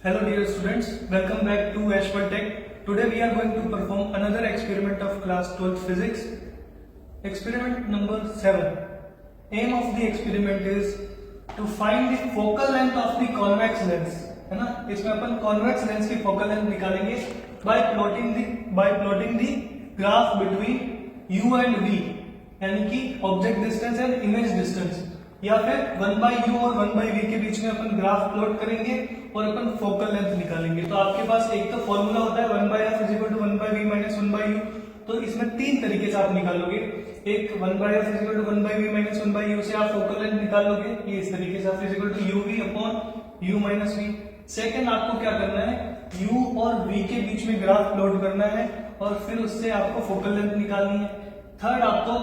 Hello dear students, welcome back to Ashwal Tech. Today we are going to perform another experiment of class 12th physics. Experiment number 7. Aim of the experiment is to find the focal length of the convex lens. है ना, इसमें अपन convex lens की focal length निकालेंगे by plotting the graph between u and v, यानी कि object distance and image distance, या फिर 1/u और 1/v के बीच में अपन ग्राफ प्लॉट करेंगे और अपन फोकल लेंथ निकालेंगे। तो आपके पास एक तो फॉर्मूला होता है 1/f = 1/v - 1/u, तो इसमें तीन तरीके से आप निकालोगे। एक 1/f = 1/v - 1/u से आप फोकल लेंथ निकालोगे, ये इस तरीके से आप uv/u - v। सेकंड आपको क्या करना है, u और v के बीच में ग्राफ प्लॉट करना है और फिर उससे आपको फोकल लेंथ निकालनी है। थर्ड आपको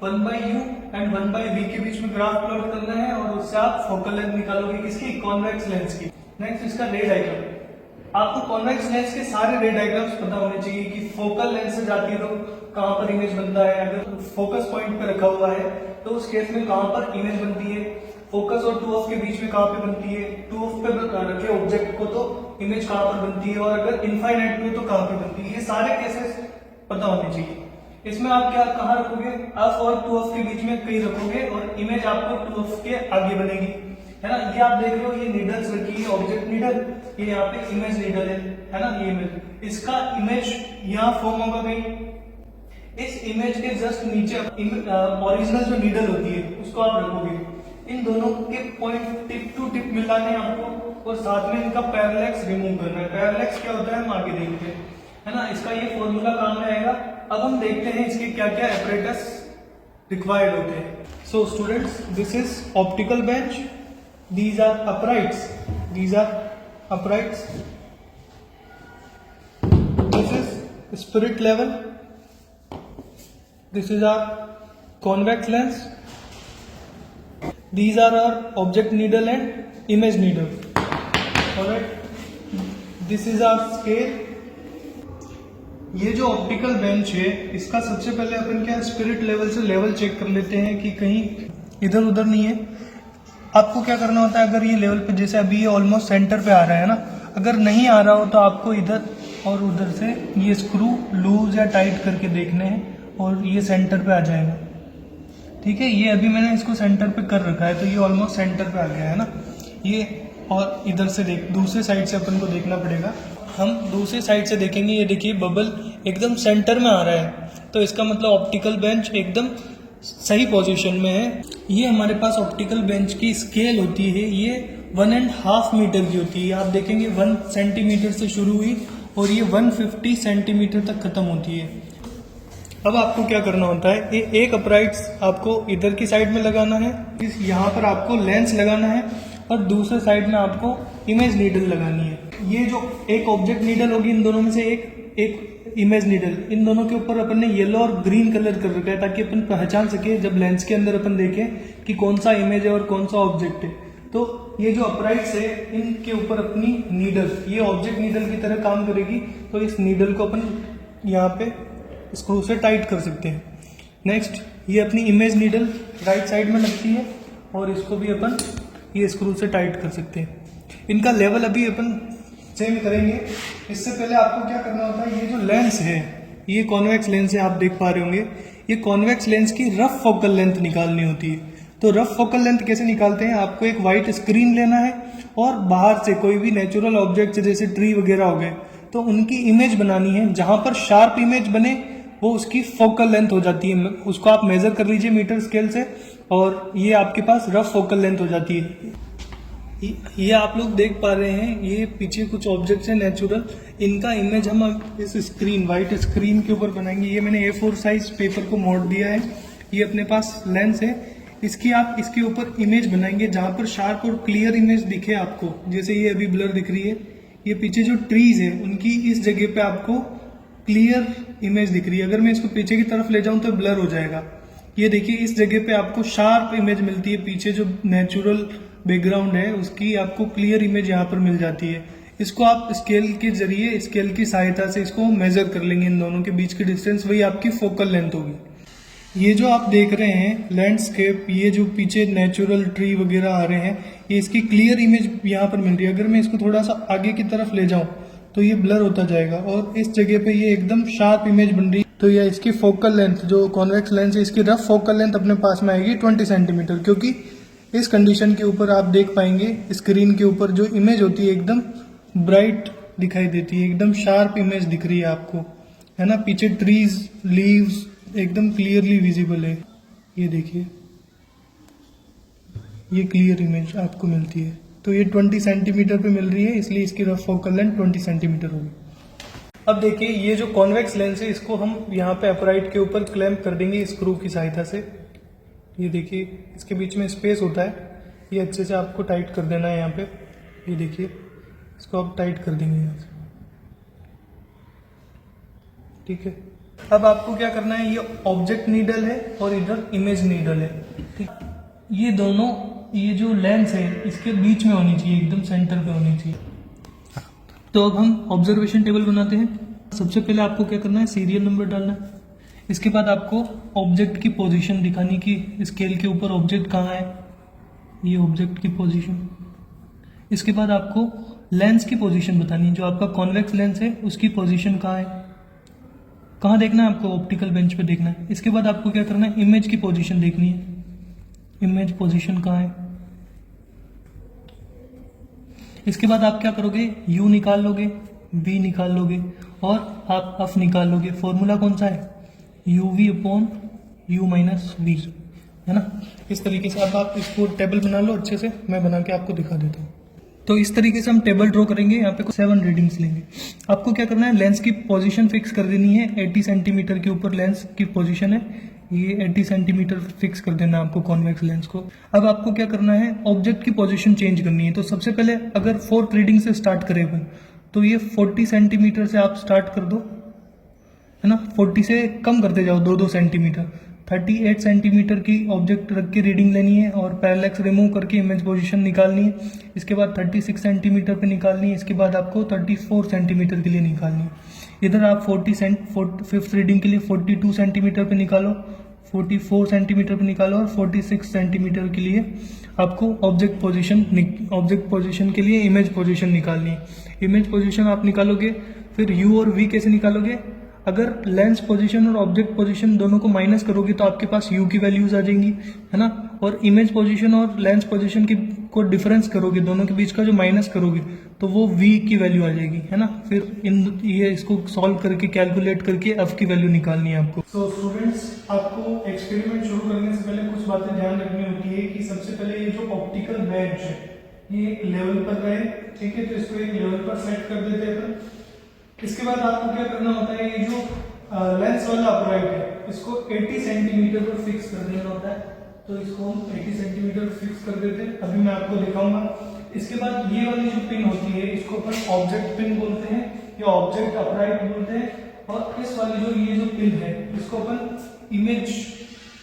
1/u एंड 1/v के बीच में ग्राफ प्लॉट करना है और उससे आप फोकल लेंथ निकालोगे, किसकी, कॉन्वेक्स लेंस की। नेक्स्ट इसका रे डायग्राम। आपको कॉन्वेक्स लेंस के सारे रे डायग्राम्स पता होने चाहिए कि फोकल लेंस से जाती है तो कहां पर इमेज बनता है, अगर फोकस पॉइंट पे रखा हुआ है तो उस केस में कहां पर इमेज बनती है, फोकस और 2f के बीच में कहां पे बनती है, 2f पे रखे ऑब्जेक्ट को तो इमेज कहां पर बनती है, और अगर इनफाइनाइट पे तो कहां पे बनती है। ये सारे केसेस पता होने चाहिए। इसमें आप क्या कहां रखोगे, f और 2f के बीच में कहीं रखोगे और इमेज आपको 2f के आगे बनेगी, है ना। ये आप देख रहे हो, ये नीडल्स रखी है, ऑब्जेक्ट नीडल, ये यहाँ पे इमेज नीडल है ना, ये इमेज, इसका इमेज यहाँ फॉर्म होगा कहीं। इस इमेज के जस्ट नीचे ओरिजिनल जो नीडल होती है उसको आप रखोगे। इन दोनों के पॉइंट टिप टू टिप मिलाने हैं आपको और साथ में इनका पैरेलैक्स रिमूव करना है। पैरेलैक्स क्या होता है हम आगे देखते हैं, है ना। इसका ये फॉर्मूला काम में आएगा। अब हम देखते हैं इसके क्या क्या apparatus रिक्वायर्ड होते हैं। So students, this is optical bench, these are uprights, this is spirit level, this is our convex lens, these are our object needle and image needle, alright, this is our scale। ये जो optical bench है इसका सबसे पहले अपन क्या spirit level से level check कर लेते हैं कि कहीं इधर उधर नहीं है। आपको क्या करना होता है, अगर ये लेवल पे, जैसे अभी ये ऑलमोस्ट सेंटर पे आ रहा है ना, अगर नहीं आ रहा हो तो आपको इधर और उधर से ये स्क्रू लूज या टाइट करके देखने हैं और ये सेंटर पे आ जाएगा, ठीक है। ये अभी मैंने इसको सेंटर पे कर रखा है तो ये ऑलमोस्ट सेंटर पे आ गया है ना ये। और इधर से दूसरे साइड से अपन को देखना पड़ेगा। हम दूसरी साइड से देखेंगे, ये देखिए बबल एकदम सेंटर में आ रहा है, तो इसका मतलब ऑप्टिकल बेंच एकदम सही पोजीशन में है। ये हमारे पास ऑप्टिकल बेंच की स्केल होती है, ये 1.5 मीटर की होती है। आप देखेंगे 1 सेंटीमीटर से शुरू हुई और ये 150 सेंटीमीटर तक खत्म होती है। अब आपको क्या करना होता है, एक अपराइट्स आपको इधर की साइड में लगाना है, यहाँ पर आपको लेंस लगाना है और दूसरे साइड में आपको इमेज नीडल लगानी है। ये जो एक ऑब्जेक्ट नीडल होगी, इन दोनों में से एक इमेज नीडल, इन दोनों के ऊपर अपन ने येलो और ग्रीन कलर कर रखा है ताकि अपन पहचान सके जब लेंस के अंदर अपन देखें कि कौन सा इमेज है और कौन सा ऑब्जेक्ट है। तो ये जो अपराइट्स है इनके ऊपर अपनी नीडल, ये ऑब्जेक्ट नीडल की तरह काम करेगी, तो इस नीडल को अपन यहाँ पे स्क्रू से टाइट कर सकते हैं। नेक्स्ट, ये अपनी इमेज नीडल राइट साइड में लगती है और इसको भी अपन ये स्क्रू से टाइट कर सकते हैं। इनका लेवल अभी अपन सेम करेंगे। इससे पहले आपको क्या करना होता है, ये जो लेंस है ये कॉन्वेक्स लेंस है, आप देख पा रहे होंगे। ये कॉन्वेक्स लेंस की रफ फोकल लेंथ निकालनी होती है। तो रफ फोकल लेंथ कैसे निकालते हैं, आपको एक वाइट स्क्रीन लेना है और बाहर से कोई भी नेचुरल ऑब्जेक्ट जैसे ट्री वगैरह हो गए तो उनकी इमेज बनानी है। जहां पर शार्प इमेज बने वो उसकी फोकल लेंथ हो जाती है। उसको आप मेजर कर लीजिए मीटर स्केल से और ये आपके पास रफ फोकल लेंथ हो जाती है। ये आप लोग देख पा रहे हैं, ये पीछे कुछ ऑब्जेक्ट्स हैं नेचुरल, इनका इमेज हम इस स्क्रीन, वाइट स्क्रीन के ऊपर बनाएंगे। ये मैंने A4 साइज पेपर को मोड़ दिया है। ये अपने पास लेंस है, इसकी आप इसके ऊपर इमेज बनाएंगे जहां पर शार्प और क्लियर इमेज दिखे आपको। जैसे ये अभी ब्लर दिख रही है, ये पीछे जो ट्रीज है उनकी इस जगह पे आपको क्लियर इमेज दिख रही है। अगर मैं इसको पीछे की तरफ ले जाऊं तो ब्लर हो जाएगा। ये देखिए इस जगह पे आपको शार्प इमेज मिलती है, पीछे जो नेचुरल बैकग्राउंड है उसकी आपको क्लियर इमेज यहाँ पर मिल जाती है। इसको आप स्केल के जरिए, स्केल की सहायता से इसको मेजर कर लेंगे, इन दोनों के बीच की डिस्टेंस, वही आपकी फोकल लेंथ होगी। ये जो आप देख रहे हैं लैंडस्केप, ये जो पीछे नेचुरल ट्री वगैरह आ रहे हैं, ये इसकी क्लियर इमेज यहाँ पर मिल रही है। अगर मैं इसको थोड़ा सा आगे की तरफ ले जाऊं तो ये ब्लर होता जाएगा और इस जगह पे ये एकदम शार्प इमेज बन रही है। तो ये इसकी फोकल लेंथ, जो कॉन्वेक्स लेंस है, इसकी रफ फोकल लेंथ अपने पास में आएगी 20 सेंटीमीटर, क्योंकि इस कंडीशन के ऊपर आप देख पाएंगे स्क्रीन के ऊपर जो इमेज होती है एकदम ब्राइट दिखाई देती है, एकदम शार्प इमेज दिख रही है आपको, है ना। पीछे ट्रीज, लीव्स एकदम क्लियरली विजिबल है। ये देखिए, ये क्लियर इमेज आपको मिलती है। तो ये 20 सेंटीमीटर पे मिल रही है, इसलिए इसकी रफ फोकल लेंथ 20 सेंटीमीटर होगी। अब देखिए, ये जो कॉन्वेक्स लेंस है इसको हम यहाँ पे अपराइट के ऊपर क्लैंप कर देंगे स्क्रू की सहायता से। ये देखिए, इसके बीच में स्पेस होता है, ये अच्छे से आपको टाइट कर देना है यहाँ पे। ये देखिए, इसको आप टाइट कर देंगे यहाँ से, ठीक है। अब आपको क्या करना है, ये ऑब्जेक्ट नीडल है और इधर इमेज नीडल है, ठीक। ये दोनों, ये जो लेंस है इसके बीच में होनी चाहिए, एकदम सेंटर पे होनी चाहिए। तो अब हम ऑब्जर्वेशन टेबल बनाते हैं। सबसे पहले आपको क्या करना है, सीरियल नंबर डालना है। इसके बाद आपको ऑब्जेक्ट की पोजीशन दिखानी कि स्केल के ऊपर ऑब्जेक्ट कहाँ है, ये ऑब्जेक्ट की पोजीशन। इसके बाद आपको लेंस की पोजीशन बतानी है, जो आपका कॉन्वेक्स लेंस है उसकी पोजीशन कहाँ है, कहाँ देखना है आपको, ऑप्टिकल बेंच पे देखना है। इसके बाद आपको क्या करना है, इमेज की पोजीशन देखनी है, इमेज पोजीशन कहाँ है। इसके बाद आप क्या करोगे, यू निकाल लोगे, वी निकाल लोगे और आप एफ निकाल लोगे। फॉर्मूला कौन सा है, u v upon u minus v, है ना। इस तरीके से अब आप इसको टेबल बना लो अच्छे से, मैं बना के आपको दिखा देता हूँ। तो इस तरीके से हम टेबल ड्रॉ करेंगे। यहाँ पे 7 रीडिंग्स लेंगे। आपको क्या करना है, लेंस की पोजीशन फिक्स कर देनी है। 80 सेंटीमीटर के ऊपर लेंस की पोजीशन है, ये 80 सेंटीमीटर फिक्स कर देना है आपको कॉन्वेक्स लेंस को। अब आपको क्या करना है, ऑब्जेक्ट की पोजीशन चेंज करनी है। तो सबसे पहले अगर 4th रीडिंग से स्टार्ट करें अपन, तो ये 40 सेंटीमीटर से आप स्टार्ट कर दो, है ना। 40 से कम करते जाओ 2-2 सेंटीमीटर। 38 सेंटीमीटर की ऑब्जेक्ट रख के रीडिंग लेनी है और पैरेलैक्स रिमूव करके इमेज पोजीशन निकालनी है। इसके बाद 36 सेंटीमीटर पे निकालनी है। इसके बाद आपको 34 सेंटीमीटर के लिए निकालनी है। इधर आप 5th रीडिंग के लिए 42 सेंटीमीटर पे निकालो, 44 सेंटीमीटर पे निकालो और 46 सेंटीमीटर के लिए आपको ऑब्जेक्ट पोजीशन के लिए इमेज पोजीशन निकालनी है। इमेज पोजीशन आप निकालोगे, फिर यू और वी कैसे निकालोगे, अगर लेंस पोजीशन और ऑब्जेक्ट पोजीशन दोनों को माइनस करोगे तो आपके पास यू की वैल्यूज आ जाएंगी, है ना। और इमेज पोजीशन और लेंस पोजीशन की को डिफरेंस करोगे, दोनों के बीच का जो माइनस करोगे तो वो वी की वैल्यू आ जाएगी, है ना। फिर ये इसको सॉल्व करके कैलकुलेट करके एफ की वैल्यू निकालनी है आपको। सो स्टूडेंट्स, आपको एक्सपेरिमेंट शुरू करने से पहले कुछ बातें ध्यान रखनी होती है कि सबसे पहले ये जो ऑप्टिकल बेंच है ये एक लेवल पर रहे, ठीक है। तो इसको एक लेवल पर सेट कर देते हैं। इसके बाद आपको क्या करना होता है, ये जो लेंस वाला अपराइट है इसको 80 सेंटीमीटर पर फिक्स कर देना होता है। तो इसको हम 80 सेंटीमीटर फिक्स कर देते हैं, अभी मैं आपको दिखाऊंगा। इसके बाद ये वाली जो पिन होती है इसको अपन ऑब्जेक्ट पिन बोलते हैं या ऑब्जेक्ट अपराइट बोलते हैं। और इस वाली जो ये जो पिन है इसको अपन इमेज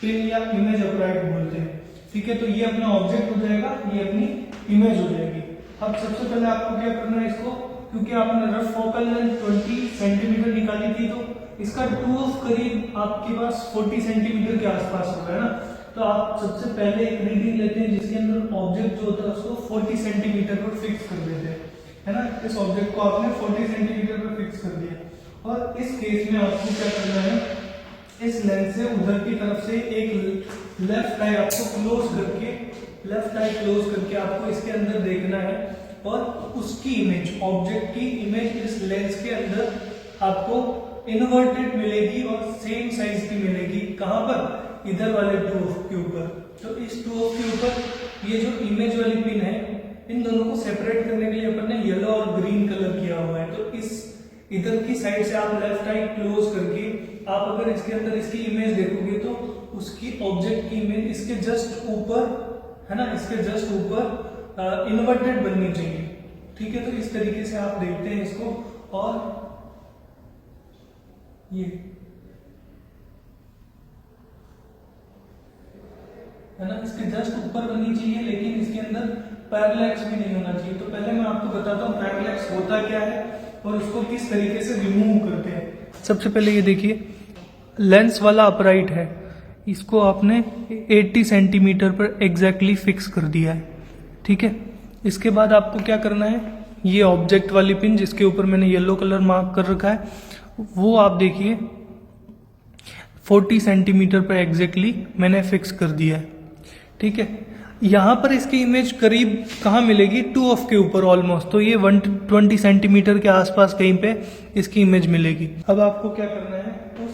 पिन या इमेज अपराइट बोलते हैं, ठीक है। तो ये अपना ऑब्जेक्ट हो जाएगा, ये अपनी इमेज हो जाएगी। अब सबसे पहले आपको क्या करना है, इसको, क्योंकि आपने रफ फोकल लेंथ 20 सेंटीमीटर निकाली थी तो इसका 2 करीब आपके पास 40 सेंटीमीटर के आसपास होगा, है ना। तो आप सबसे पहले एक रीडिंग लेते हैं जिसके अंदर ऑब्जेक्ट जो होता है उसको 40 सेंटीमीटर पर फिक्स कर देते हैं, है ना। इस ऑब्जेक्ट को आपने 40 सेंटीमीटर पर फिक्स कर दिया। और इस केस में आपको क्या करना है, इस लेंस से उधर की तरफ से एक लेफ्ट आई आपको लेफ्ट आई क्लोज करके आपको इसके अंदर देखना है और उसकी इमेज, ऑब्जेक्ट की इमेज इस लेंस के अंदर आपको इन्वर्टेड मिलेगी और सेम साइज की मिलेगी। कहां पर, इधर वाले टूफ के ऊपर। तो इस टूफ के ऊपर ये जो इमेज वाली पिन है, इन दोनों को सेपरेट करने के लिए अपन ने येलो और ग्रीन कलर किया हुआ है। तो इस इधर की साइड से आप लेफ्ट आई क्लोज करके आप अगर इसके अंदर इसकी इमेज देखोगे तो उसकी ऑब्जेक्ट की इमेज इसके जस्ट ऊपर, है ना, इसके जस्ट ऊपर इन्वर्टेड बननी चाहिए, ठीक है। तो इस तरीके से आप देखते हैं इसको, और ये, है ना, इसके जस्ट ऊपर बननी चाहिए, लेकिन इसके अंदर पैरेलैक्स भी नहीं होना चाहिए। तो पहले मैं आपको बताता हूँ पैरेलैक्स होता क्या है और उसको किस तरीके से रिमूव करते हैं। सबसे पहले ये देखिए, लेंस वाला अपराइट है, इसको आपने 80 सेंटीमीटर पर एग्जैक्टली फिक्स कर दिया है। ठीक है, इसके बाद आपको क्या करना है, ये ऑब्जेक्ट वाली पिन जिसके ऊपर मैंने येलो कलर मार्क कर रखा है, वो आप देखिए 40 सेंटीमीटर पर एग्जैक्टली मैंने फिक्स कर दिया है। ठीक है, यहाँ पर इसकी इमेज करीब कहाँ मिलेगी, 2 ऑफ के ऊपर ऑलमोस्ट, तो ये 120 सेंटीमीटर के आसपास कहीं पे इसकी इमेज मिलेगी। अब आपको क्या करना है, उस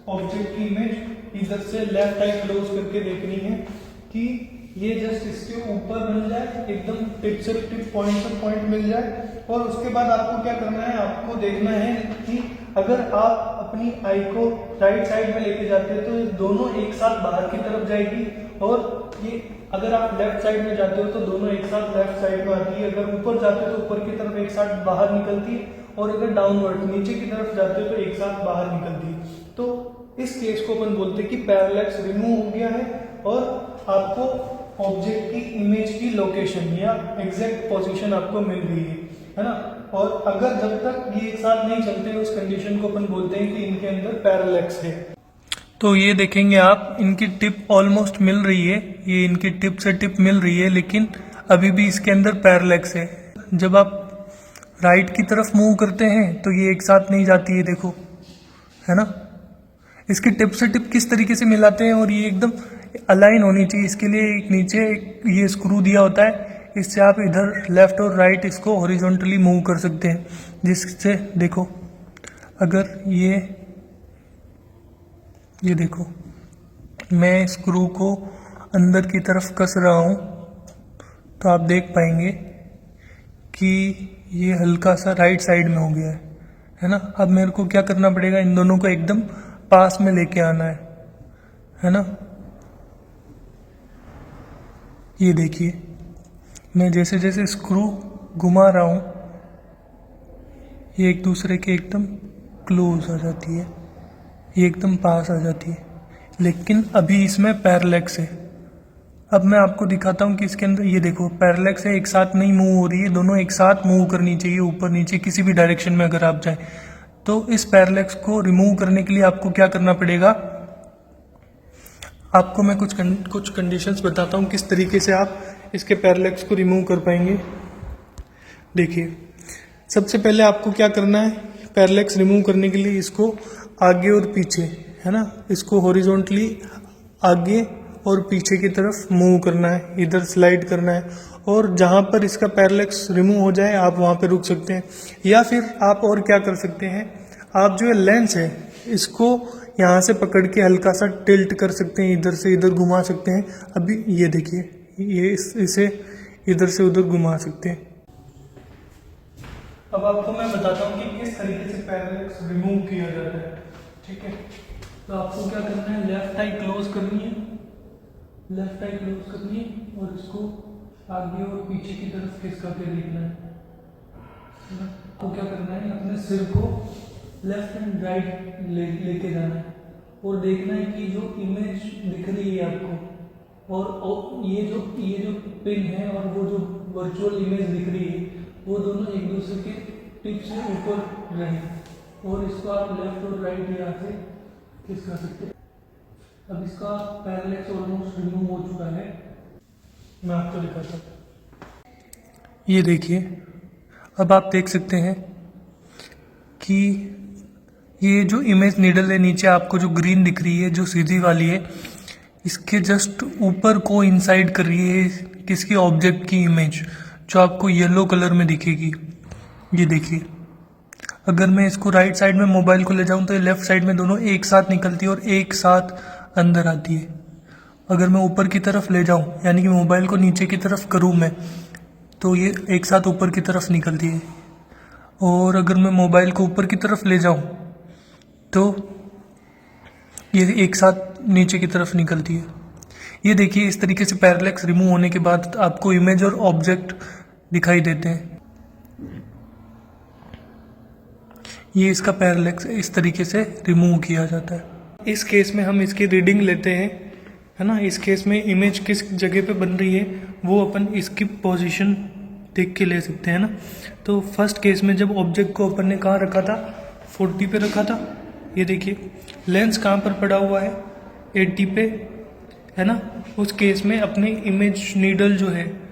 ऑब्जेक्ट की इमेज इधर से लेफ्ट आई क्लोज करके देखनी है कि ये जस्ट इसके ऊपर बन जाए, एकदम टिप से टिप, पॉइंट से पॉइंट मिल जाए। और उसके बाद आपको क्या करना है, आपको देखना है कि अगर आप अपनी आई को राइट साइड में लेके जाते हैं तो ये दोनों एक साथ बाहर की तरफ जाएगी, और ये अगर आप लेफ्ट साइड में जाते हो तो दोनों एक साथ लेफ्ट साइड में आती है। अगर ऊपर जाते हो तो ऊपर की तरफ एक साथ बाहर निकलती है, और अगर डाउनवर्ड नीचे की तरफ जाते हो तो एक साथ बाहर निकलती है। तो इस केस को अपन बोलते हैं कि पैरेलैक्स रिमूव हो गया है और आपको ऑब्जेक्ट की इमेज की लोकेशन या एग्जैक्ट पोजीशन आपको मिल रही है ना। और अगर जब तक ये एक साथ नहीं चलते उस कंडीशन को अपन बोलते हैं कि इनके अंदर पैरेलैक्स है। तो ये देखेंगे आप, इनकी टिप ऑलमोस्ट मिल रही है, ये इनकी टिप से टिप मिल रही है, लेकिन अभी भी इसके अंदर पैरेलैक्स है। जब आप राइट की तरफ मूव करते हैं तो ये एक साथ नहीं जाती है, देखो, है ना। इसकी टिप से टिप किस तरीके से मिलाते हैं, और ये एकदम अलाइन होनी चाहिए। इसके लिए एक नीचे ये स्क्रू दिया होता है, इससे आप इधर लेफ्ट और राइट इसको हॉरिजॉन्टली मूव कर सकते हैं, जिससे देखो अगर ये देखो मैं स्क्रू को अंदर की तरफ कस रहा हूँ तो आप देख पाएंगे कि ये हल्का सा राइट साइड में हो गया है ना। अब मेरे को क्या करना पड़ेगा, इन दोनों को एकदम पास में लेके आना है ना। ये देखिए, मैं जैसे जैसे स्क्रू घुमा रहा हूँ ये एक दूसरे के एकदम क्लोज आ जाती है, ये एकदम पास आ जाती है, लेकिन अभी इसमें पैरेलैक्स है। अब मैं आपको दिखाता हूँ कि इसके अंदर ये देखो पैरेलैक्स है, एक साथ नहीं मूव हो रही है, दोनों एक साथ मूव करनी चाहिए ऊपर नीचे किसी भी डायरेक्शन में अगर आप जाएं। तो इस पैरेलैक्स को रिमूव करने के लिए आपको क्या करना पड़ेगा, आपको मैं कुछ कंडीशंस बताता हूँ किस तरीके से आप इसके पैरेलैक्स को रिमूव कर पाएंगे। देखिए, सबसे पहले आपको क्या करना है, पैरेलैक्स रिमूव करने के लिए इसको आगे और पीछे, है ना, इसको हॉरिजॉन्टली आगे और पीछे की तरफ मूव करना है, इधर स्लाइड करना है, और जहाँ पर इसका पैरेलैक्स रिमूव हो जाए आप वहाँ पे रुक सकते हैं। या फिर आप और क्या कर सकते हैं, आप जो है लेंस है इसको यहाँ से पकड़ के हल्का सा टिल्ट कर सकते हैं, इधर से इधर घुमा सकते हैं। अभी ये देखिए, ये इसे इधर से उधर घुमा सकते हैं। अब आपको मैं बताता हूँ कि किस तरीके से पैरेलैक्स रिमूव किया जाता है। ठीक है, तो आपको क्या करना है, लेफ्ट आई क्लोज करनी है, लेफ्ट आई क्लोज करनी है, और इसको आगे और पीछे की तरफ खिसका के देखना है। तो क्या करना है, अपने सिर को लेफ्ट एंड राइट लेके जाना है, और देखना है कि जो इमेज दिख रही है आपको, और ये जो पिन है और वो जो वर्चुअल इमेज दिख रही है, वो दोनों एक दूसरे के टिप से ऊपर रहे, और इसको आप लेफ्ट और राइट यहाँ से खिसका सकते हैं। अब इसका पैरेलैक्स ऑलमोस्ट रिमूव हो चुका है, मैं आपको दिखाता हूँ। ये देखिए, अब आप देख सकते हैं कि ये जो इमेज नीडल है नीचे आपको जो ग्रीन दिख रही है, जो सीधी वाली है, इसके जस्ट ऊपर को इनसाइड कर रही है किसकी, ऑब्जेक्ट की इमेज, जो आपको येलो कलर में दिखेगी। ये देखिए, अगर मैं इसको राइट साइड में मोबाइल को ले जाऊं तो ये लेफ्ट साइड में दोनों एक साथ निकलती है और एक साथ अंदर आती है। अगर मैं ऊपर की तरफ ले जाऊं, यानी कि मोबाइल को नीचे की तरफ करूं मैं, तो ये एक साथ ऊपर की तरफ निकलती है, और अगर मैं मोबाइल को ऊपर की तरफ ले जाऊं तो ये एक साथ नीचे की तरफ निकलती है। ये देखिए, इस तरीके से पैरेलैक्स रिमूव होने के बाद आपको इमेज और ऑब्जेक्ट दिखाई देते हैं। ये इसका पैरेलैक्स इस तरीके से रिमूव किया जाता है। इस केस में हम इसकी रीडिंग लेते हैं, है ना। इस केस में इमेज किस जगह पे बन रही है वो अपन इसकी पोजीशन देख के ले सकते हैं ना। तो फर्स्ट केस में जब ऑब्जेक्ट को अपन ने कहाँ रखा था, 40 पे रखा था। ये देखिए, लेंस कहाँ पर पड़ा हुआ है, 80 पे, है ना। उस केस में अपनी इमेज नीडल जो है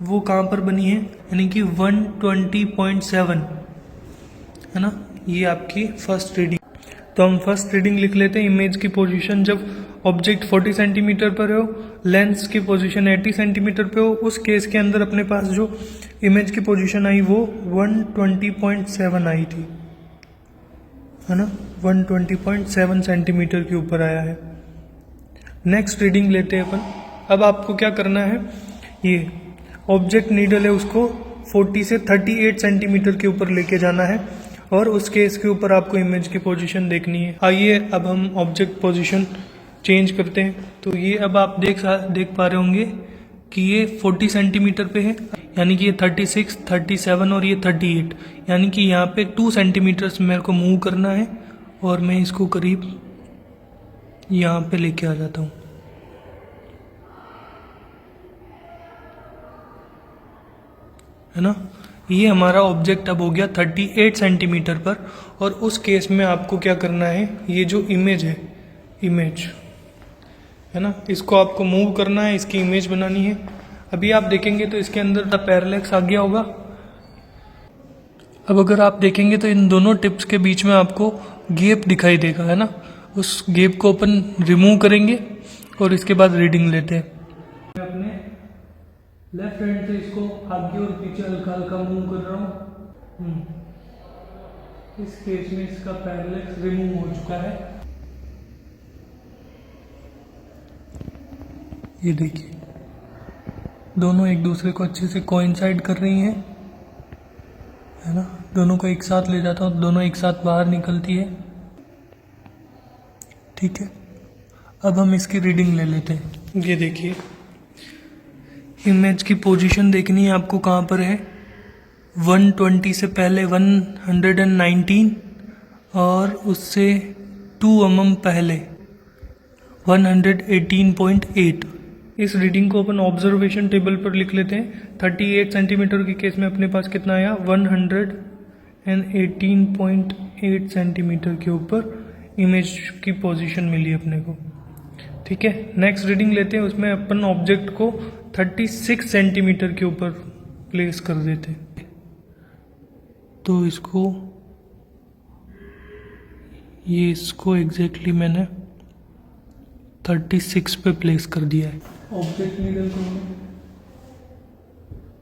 वो कहाँ पर बनी है, यानी कि 120.7, है ना। ये आपकी फर्स्ट रीडिंग। तो हम फर्स्ट रीडिंग लिख लेते हैं। इमेज की पोजीशन जब ऑब्जेक्ट 40 सेंटीमीटर पर हो, लेंस की पोजीशन 80 सेंटीमीटर पे हो, उस केस के अंदर अपने पास जो इमेज की पोजीशन आई वो 120.7 आई थी, है ना। 120.7 सेंटीमीटर के ऊपर आया है। नेक्स्ट रीडिंग लेते हैं अपन। अब आपको क्या करना है, ये ऑब्जेक्ट नीडल है उसको 40 से 38 सेंटीमीटर के ऊपर लेके जाना है और उस केस के ऊपर आपको इमेज की पोजीशन देखनी है। आइए अब हम ऑब्जेक्ट पोजीशन चेंज करते हैं। तो ये अब आप देख पा रहे होंगे कि ये 40 सेंटीमीटर पे है, यानी कि ये 36, 37 और ये 38, यानी कि यहाँ पे 2 सेंटीमीटर्स मेरे को मूव करना है और मैं इसको करीब यहाँ पे लेके आ जाता हूँ, है ना। ये हमारा ऑब्जेक्ट अब हो गया 38 सेंटीमीटर पर। और उस केस में आपको क्या करना है, ये जो इमेज है, इमेज है ना, इसको आपको मूव करना है, इसकी इमेज बनानी है। अभी आप देखेंगे तो इसके अंदर द पैरेलैक्स आ गया होगा। अब अगर आप देखेंगे तो इन दोनों टिप्स के बीच में आपको गैप दिखाई देगा, है ना। उस गैप को अपन रिमूव करेंगे और इसके बाद रीडिंग लेते हैं। मैं अपने लेफ्ट हैंड से इसको आगे और पीछे हल्का हल्का मूव कर रहा हूँ। इस केस में इसका पैरेलैक्स रिमूव हो चुका है। ये देखिए, दोनों एक दूसरे को अच्छे से कोइंसाइड कर रही हैं, है ना। दोनों को एक साथ ले जाता हूँ, दोनों एक साथ बाहर निकलती है, ठीक है। अब हम इसकी रीडिंग ले लेते हैं। ये देखिए, इमेज की पोजीशन देखनी है आपको कहाँ पर है। 120 से पहले 119 और उससे 2 mm पहले 118.8। इस रीडिंग को अपन ऑब्जर्वेशन टेबल पर लिख लेते हैं। 38 सेंटीमीटर के केस में अपने पास कितना आया, 118.8 सेंटीमीटर के ऊपर इमेज की पोजीशन मिली अपने को, ठीक है। नेक्स्ट रीडिंग लेते हैं, उसमें अपन ऑब्जेक्ट को 36 सेंटीमीटर के ऊपर प्लेस कर देते हैं। तो इसको एग्जैक्टली मैंने 36 पे प्लेस कर दिया है। ऑब्जेक्ट नीडल को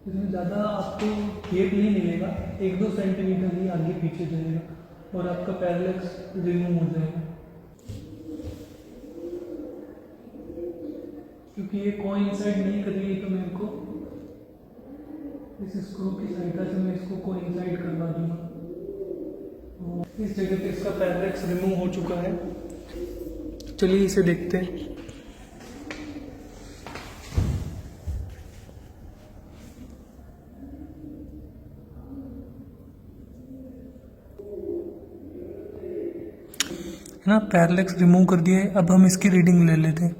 इसमें ज़्यादा आपको गैप नहीं मिलेगा, 1-2 सेंटीमीटर ही आगे पीछे जाएगा और आपका पैरेलैक्स रिमूव हो जाएगा। क्योंकि ये कोइंसाइड नहीं कर रही है तो मेरे को इस स्क्रू की सहायता से मैं इसको कोइंसाइड करवा दूंगा। इस जगह पे इसका पैरेलैक्स रिमूव हो चुका है। चलिए इसे देखते हैं। है ना, पैरेलैक्स रिमूव कर दिया है। अब हम इसकी रीडिंग ले लेते हैं।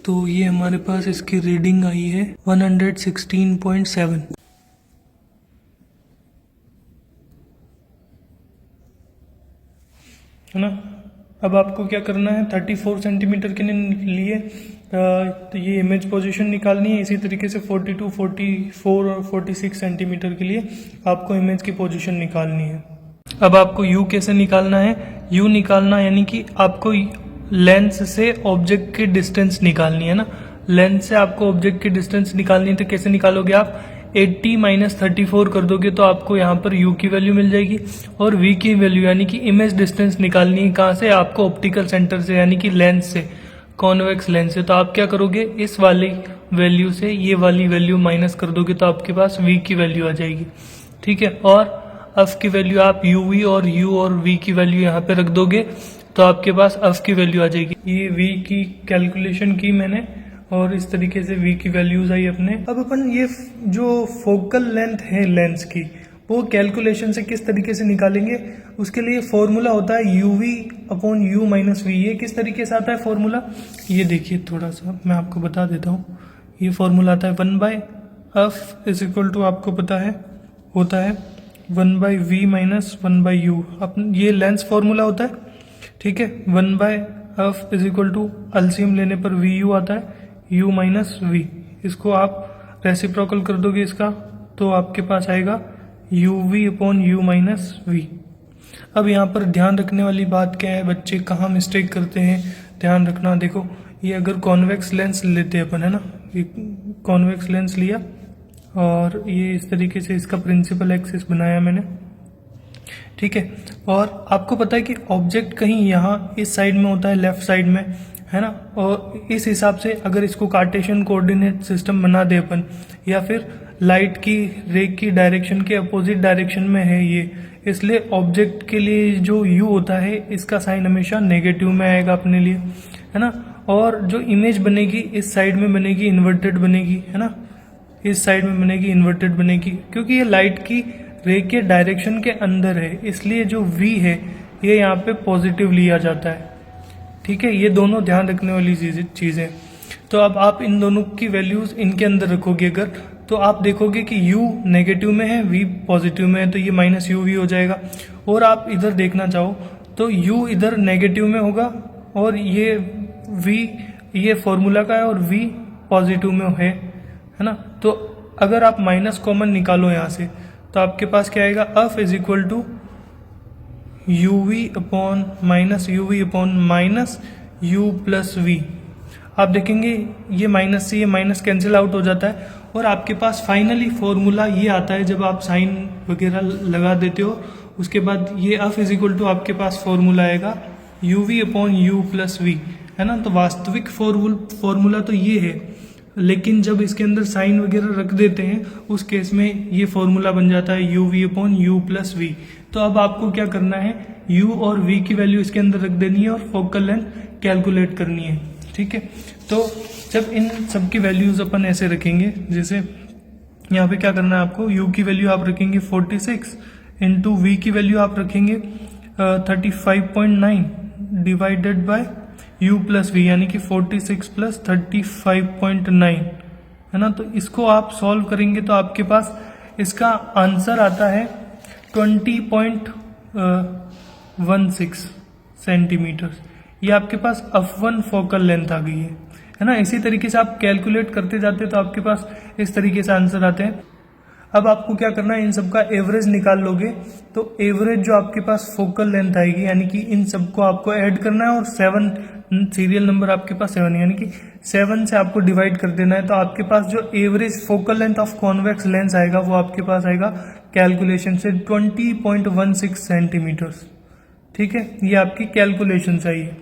तो ये हमारे पास इसकी रीडिंग आई है 116.7, है ना। अब आपको क्या करना है, 34 सेंटीमीटर के लिए तो ये इमेज पोजीशन निकालनी है। इसी तरीके से 42, 44 और 46 सेंटीमीटर के लिए आपको इमेज की पोजीशन निकालनी है। अब आपको यू कैसे निकालना है, यू निकालना यानी कि आपको लेंस से ऑब्जेक्ट की डिस्टेंस निकालनी है ना। लेंस से आपको ऑब्जेक्ट की डिस्टेंस निकालनी है तो कैसे निकालोगे आप, 80 - 34 कर दोगे तो आपको यहाँ पर u की वैल्यू मिल जाएगी और v की वैल्यू यानी कि इमेज डिस्टेंस निकालनी है कहाँ से, आपको ऑप्टिकल सेंटर से यानी कि लेंस से, कॉन्वेक्स लेंस से। तो आप क्या करोगे, इस वाली वैल्यू से ये वाली वैल्यू माइनस कर दोगे तो आपके पास v की वैल्यू आ जाएगी, ठीक है। और f की वैल्यू आप uv और u और v की वैल्यू यहाँ पे रख दोगे तो आपके पास f की वैल्यू आ जाएगी। ये v की कैलकुलेशन की मैंने और इस तरीके से v की वैल्यूज आई अपने। अब अपन ये जो फोकल लेंथ है लेंस की वो कैलकुलेशन से किस तरीके से निकालेंगे, उसके लिए फॉर्मूला होता है uv/u - v। ये किस तरीके से आता है फॉर्मूला, ये देखिए थोड़ा सा मैं आपको बता देता हूँ। ये फॉर्मूला आता है 1/f = आपको पता है होता है 1/v - 1/u। अब ये लेंस फॉर्मूला होता है, ठीक है। 1/f is equal to LCM लेने पर वी यू आता है, u माइनस वी। इसको आप रेसिप्रोकल कर दोगे इसका तो आपके पास आएगा u v upon u minus v. अब यहाँ पर ध्यान रखने वाली बात क्या है, बच्चे कहाँ मिस्टेक करते हैं ध्यान रखना। देखो ये अगर कॉन्वेक्स लेंस लेते हैं अपन, है ना, ये कॉन्वेक्स लेंस लिया और ये इस तरीके से इसका प्रिंसिपल एक्सिस बनाया मैंने, ठीक है। और आपको पता है कि ऑब्जेक्ट कहीं यहाँ इस साइड में होता है, लेफ्ट साइड में, है ना। और इस हिसाब से अगर इसको कार्टेशियन कोऑर्डिनेट सिस्टम बना दे अपन, या फिर लाइट की रे की डायरेक्शन के अपोजिट डायरेक्शन में है ये, इसलिए ऑब्जेक्ट के लिए जो यू होता है इसका साइन हमेशा नेगेटिव में आएगा अपने लिए, है ना। और जो इमेज बनेगी इस साइड में बनेगी इन्वर्टेड बनेगी, है ना, इस साइड में बनेगी इन्वर्टेड बनेगी, क्योंकि ये लाइट की रे के डायरेक्शन के अंदर है, इसलिए जो v है ये यहाँ पे पॉजिटिव लिया जाता है, ठीक है। ये दोनों ध्यान रखने वाली चीजें। तो अब आप इन दोनों की वैल्यूज इनके अंदर रखोगे अगर, तो आप देखोगे कि u नेगेटिव में है, v पॉजिटिव में है, तो ये माइनस यू वी हो जाएगा। और आप इधर देखना चाहो तो u इधर नेगेटिव में होगा और ये v ये फॉर्मूला का है और v पॉजिटिव में है ना। तो अगर आप माइनस कॉमन निकालो यहाँ से तो आपके पास क्या आएगा, f is equal to u v upon minus u v upon minus u plus v. आप देखेंगे ये माइनस से ये माइनस कैंसिल आउट हो जाता है और आपके पास फाइनली फॉर्मूला ये आता है जब आप साइन वगैरह लगा देते हो, उसके बाद ये f इज इक्वल टू आपके पास फॉर्मूला आएगा u v upon u plus v, है ना। तो वास्तविक फॉर्मूला तो ये है, लेकिन जब इसके अंदर साइन वगैरह रख देते हैं उस केस में ये फॉर्मूला बन जाता है u v upon u plus v. तो अब आपको क्या करना है, u और v की वैल्यू इसके अंदर रख देनी है और फोकल लेंथ कैलकुलेट करनी है, ठीक है। तो जब इन सब की वैल्यूज अपन ऐसे रखेंगे, जैसे यहाँ पे क्या करना है आपको, u की वैल्यू आप रखेंगे 46 इंटू वी की वैल्यू आप रखेंगे 35.9 divided by u plus v, यानी कि 46 प्लस 35.9, है ना। तो इसको आप सॉल्व करेंगे तो आपके पास इसका आंसर आता है 20.16 सेंटीमीटर। ये आपके पास f1 फोकल लेंथ आ गई है ना। इसी तरीके से आप कैलकुलेट करते जाते तो आपके पास इस तरीके से आंसर आते हैं। अब आपको क्या करना है, इन सब का एवरेज निकाल लोगे तो एवरेज जो आपके पास फोकल लेंथ आएगी, यानी कि इन सबको आपको ऐड करना है और 7 सीरियल नंबर आपके पास 7, यानी कि 7 से आपको डिवाइड कर देना है। तो आपके पास जो average focal length of convex lens आएगा वो आपके पास आएगा कैलकुलेशन से 20.16 सेंटीमीटर, ठीक है। ये आपकी कैलकुलेशन चाहिए।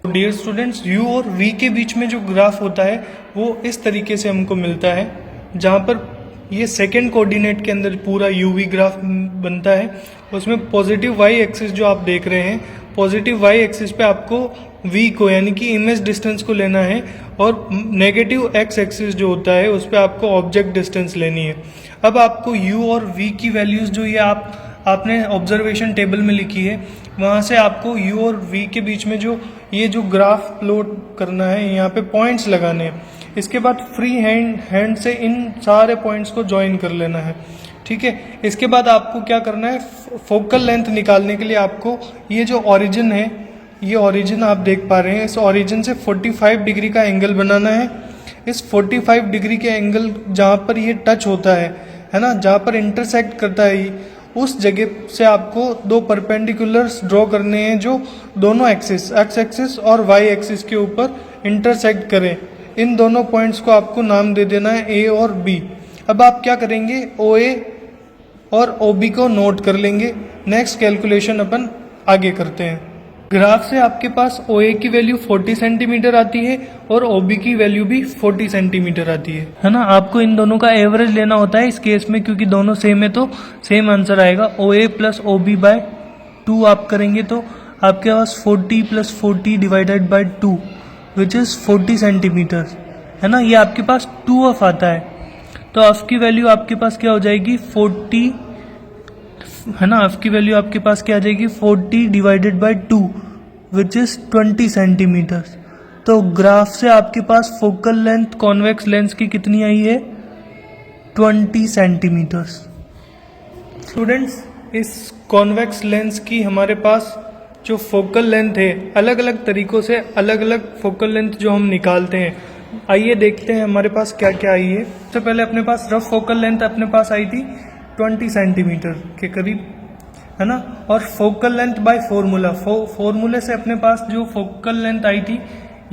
डियर स्टूडेंट्स, u और v के बीच में जो ग्राफ होता है वो इस तरीके से हमको मिलता है, जहाँ पर ये सेकेंड कोऑर्डिनेट के अंदर पूरा यू वी ग्राफ बनता है। उसमें पॉजिटिव y एक्सिस जो आप देख रहे हैं, पॉजिटिव y एक्सिस पे आपको v को यानी कि इमेज डिस्टेंस को लेना है और नेगेटिव x एक्सिस जो होता है उस पर आपको ऑब्जेक्ट डिस्टेंस लेनी है। अब आपको u और v की वैल्यूज जो ये आपने ऑब्जर्वेशन टेबल में लिखी है, वहाँ से आपको u और v के बीच में जो ये जो ग्राफ प्लॉट करना है, यहाँ पे पॉइंट्स लगाने हैं। इसके बाद फ्री हैंड से इन सारे पॉइंट्स को ज्वाइन कर लेना है, ठीक है। इसके बाद आपको क्या करना है, फोकल लेंथ निकालने के लिए आपको ये जो ओरिजिन है, ये ओरिजिन आप देख पा रहे हैं, इस ओरिजिन से 45 डिग्री का एंगल बनाना है। इस 45 डिग्री के एंगल जहाँ पर ये टच होता है ना, जहाँ पर इंटरसेक्ट करता है, उस जगह से आपको दो परपेंडिकुलर्स ड्रॉ करने हैं जो दोनों एक्सिस, एक्स एक्सिस और वाई एक्सिस के ऊपर इंटरसेक्ट करें। इन दोनों पॉइंट्स को आपको नाम दे देना है ए और बी। अब आप क्या करेंगे, ओ ए और ओ बी को नोट कर लेंगे। नेक्स्ट कैलकुलेशन अपन आगे करते हैं। ग्राफ से आपके पास ओ ए की वैल्यू 40 सेंटीमीटर आती है और ओ बी की वैल्यू भी 40 सेंटीमीटर आती है ना। आपको इन दोनों का एवरेज लेना होता है इस केस में, क्योंकि दोनों सेम है तो सेम आंसर आएगा। ओ ए प्लस ओ बी बाय 2 आप करेंगे तो आपके पास 40 plus 40 divided by 2 which is 40 centimetre, है ना। ये आपके पास 2f आता है, तो f की वैल्यू आपके पास क्या हो जाएगी 40, है ना। f की वैल्यू आपके पास क्या आ जाएगी 40 divided by 2 which is 20 centimetre. तो ग्राफ से आपके पास फोकल लेंथ कॉन्वेक्स लेंस की कितनी आई है 20 सेंटीमीटर। स्टूडेंट्स, इस कॉन्वेक्स लेंस की हमारे पास जो फोकल लेंथ है, अलग अलग तरीकों से अलग अलग फोकल लेंथ जो हम निकालते हैं। आइए देखते हैं हमारे पास क्या क्या आई है। सबसे पहले अपने पास रफ फोकल लेंथ अपने पास आई थी 20 सेंटीमीटर के करीब, है ना। और फोकल लेंथ बाय फॉर्मूला, फॉर्मूले से अपने पास जो फोकल लेंथ आई थी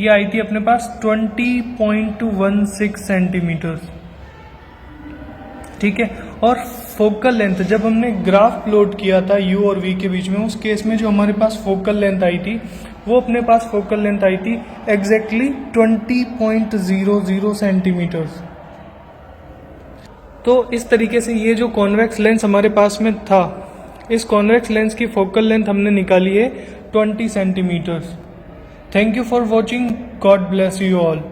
ये आई थी अपने पास 20.16 सेंटीमीटर, ठीक है। और फोकल लेंथ जब हमने ग्राफ प्लॉट किया था u और v के बीच में, उस केस में जो हमारे पास फोकल लेंथ आई थी वो अपने पास फोकल लेंथ आई थी एग्जैक्टली 20.00 सेंटीमीटर। तो इस तरीके से ये जो कॉन्वेक्स लेंस हमारे पास में था, इस कॉन्वेक्स लेंस की फोकल लेंथ हमने निकाली है 20 centimetre. Thank you for watching, God bless you all.